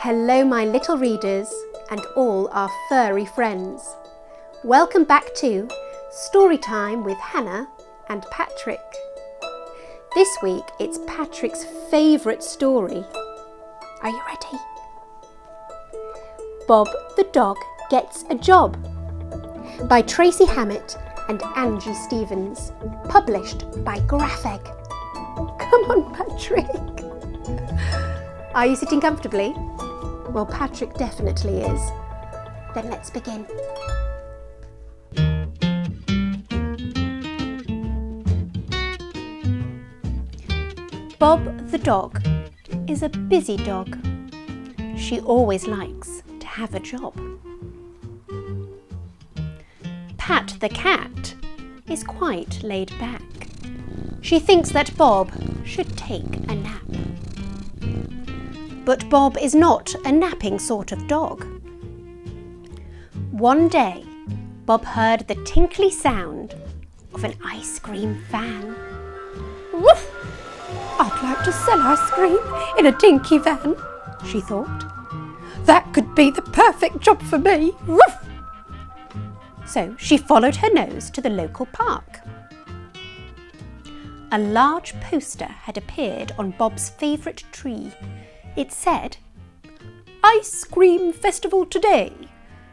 Hello my little readers and all our furry friends. Welcome back to Storytime with Hannah and Patrick. This week it's Patrick's favourite story. Are you ready? Bob the Dog Gets a Job by Tracey Hammett and Angie Stevens, published by Graffeg. Come on, Patrick. Are you sitting comfortably? Well, Patrick definitely is. Then let's begin. Bob the dog is a busy dog. She always likes to have a job. Pat the cat is quite laid back. She thinks that Bob should take a nap. But Bob is not a napping sort of dog. One day, Bob heard the tinkly sound of an ice cream van. Woof! I'd like to sell ice cream in a dinky van, she thought. That could be the perfect job for me. Woof! So she followed her nose to the local park. A large poster had appeared on Bob's favourite tree. It said, "Ice Cream Festival today.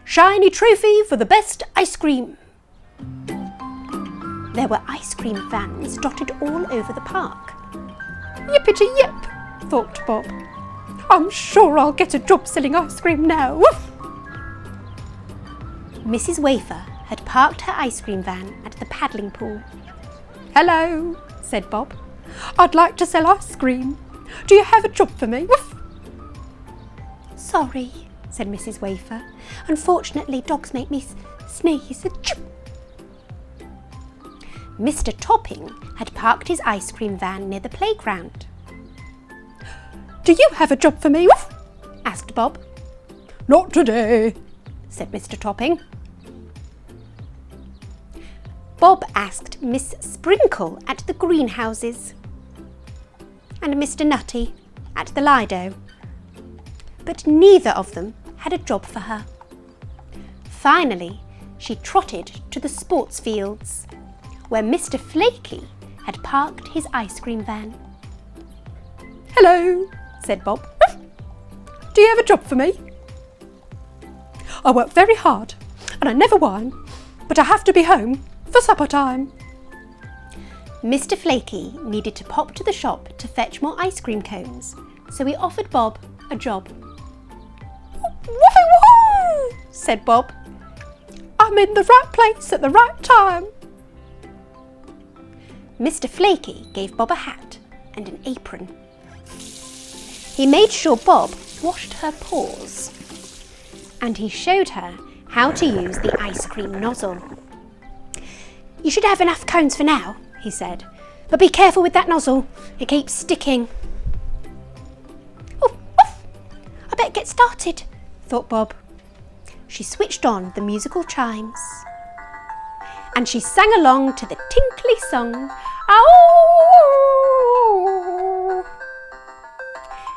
Shiny trophy for the best ice cream." There were ice cream vans dotted all over the park. Yippity-yip, thought Bob. I'm sure I'll get a job selling ice cream now. Woof! Mrs. Wafer had parked her ice cream van at the paddling pool. "Hello," said Bob. "I'd like to sell ice cream. Do you have a job for me?" Woof! "Sorry," said Mrs. Wafer. "Unfortunately, dogs make me sneeze." Mr. Topping had parked his ice cream van near the playground. "Do you have a job for me?" Woof! asked Bob. "Not today," said Mr. Topping. Bob asked Miss Sprinkle at the greenhouses and Mr. Nutty at the Lido, but neither of them had a job for her. Finally, she trotted to the sports fields, where Mr. Flaky had parked his ice cream van. "Hello," said Bob. "Do you have a job for me?" "I work very hard and I never whine, but I have to be home for supper time." Mr. Flaky needed to pop to the shop to fetch more ice cream cones, so he offered Bob a job. "Woofy woohoo!" said Bob. "I'm in the right place at the right time." Mr. Flaky gave Bob a hat and an apron. He made sure Bob washed her paws, and he showed her how to use the ice cream nozzle. "You should have enough cones for now," he said, "but be careful with that nozzle. It keeps sticking." "Oh, oof! I better get started," thought Bob. She switched on the musical chimes and she sang along to the tinkly song, "Ow!"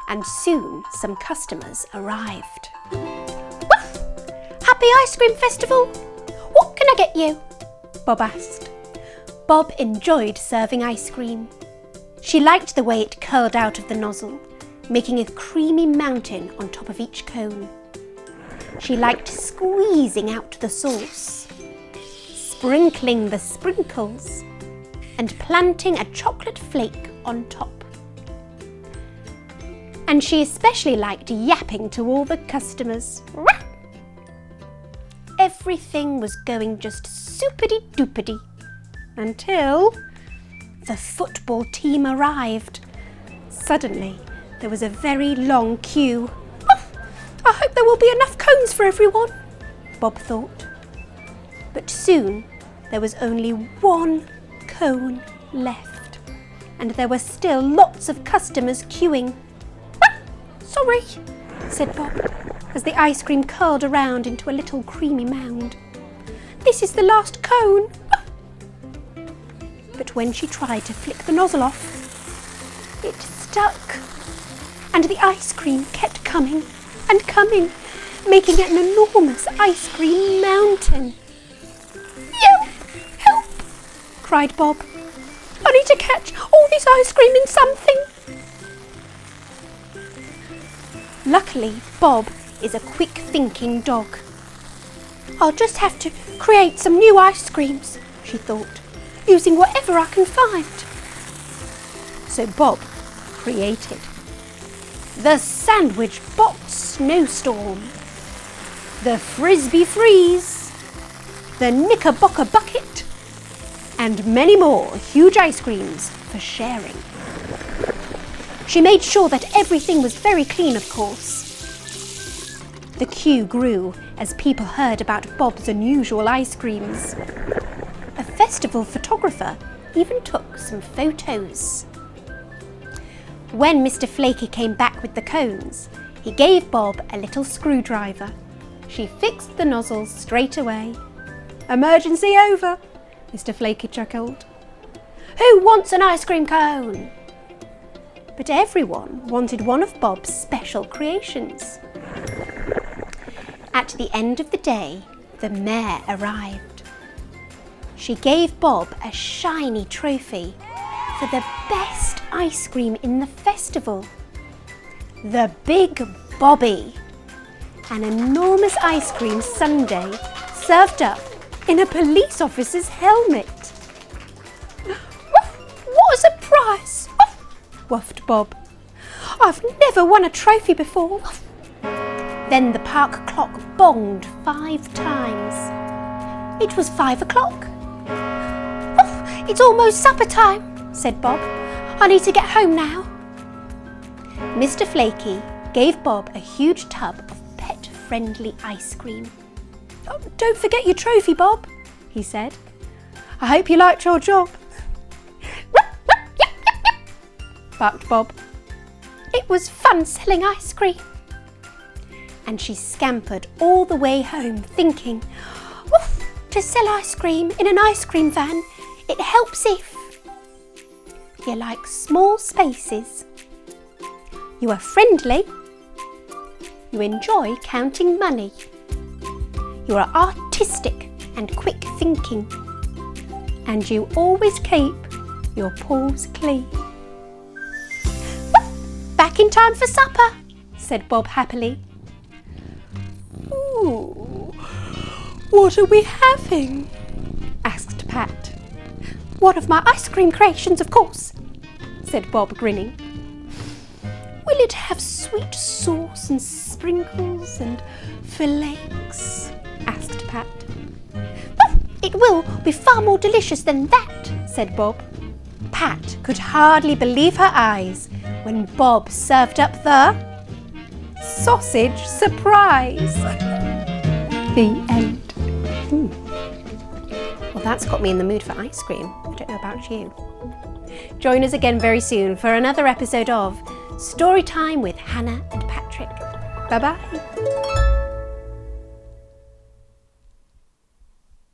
And soon some customers arrived. "Woof! Happy Ice Cream Festival! What can I get you?" Bob asked. Bob enjoyed serving ice cream. She liked the way it curled out of the nozzle, making a creamy mountain on top of each cone. She liked squeezing out the sauce, sprinkling the sprinkles, and planting a chocolate flake on top. And she especially liked yapping to all the customers. Everything was going just soupity-doopity until the football team arrived. Suddenly, there was a very long queue. "Oh, I hope there will be enough cones for everyone," Bob thought. But soon, there was only one cone left, and there were still lots of customers queuing. "Sorry," said Bob, as the ice cream curled around into a little creamy mound. "This is the last cone." But when she tried to flick the nozzle off, it stuck, and the ice cream kept coming. and coming, making an enormous ice cream mountain. "Help! Help!" cried Bob. "I need to catch all this ice cream in something." Luckily, Bob is a quick-thinking dog. "I'll just have to create some new ice creams," she thought, "using whatever I can find." So Bob created the Sandwich Box Snowstorm, the Frisbee Freeze, the Knickerbocker Bucket, and many more huge ice creams for sharing. She made sure that everything was very clean, of course. The queue grew as people heard about Bob's unusual ice creams. A festival photographer even took some photos. When Mr. Flaky came back with the cones, he gave Bob a little screwdriver. She fixed the nozzles straight away. "Emergency over," Mr. Flaky chuckled. "Who wants an ice cream cone?" But everyone wanted one of Bob's special creations. At the end of the day, the mayor arrived. She gave Bob a shiny trophy for the best ice cream in the festival. The Big Bobby, an enormous ice cream sundae served up in a police officer's helmet. "What a surprise!" whuffed Bob. "I've never won a trophy before." Then the park clock bonged 5 times. It was 5 o'clock. "It's almost supper time," said Bob. "I need to get home now." Mr. Flaky gave Bob a huge tub of pet-friendly ice cream. "Oh, don't forget your trophy, Bob," he said. "I hope you liked your job." barked Bob. "It was fun selling ice cream." And she scampered all the way home thinking, to sell ice cream in an ice cream van, it helps if you like small spaces, you are friendly, you enjoy counting money, you are artistic and quick thinking, and you always keep your paws clean. "Back in time for supper," said Bob happily. "Ooh, what are we having?" asked Pat. "One of my ice cream creations, of course," said Bob, grinning. "Will it have sweet sauce and sprinkles and flakes?" asked Pat. "It will be far more delicious than that," said Bob. Pat could hardly believe her eyes when Bob served up the sausage surprise. The end. Well, that's got me in the mood for ice cream. I don't know about you. Join us again very soon for another episode of Storytime with Hannah and Patrick. Bye-bye.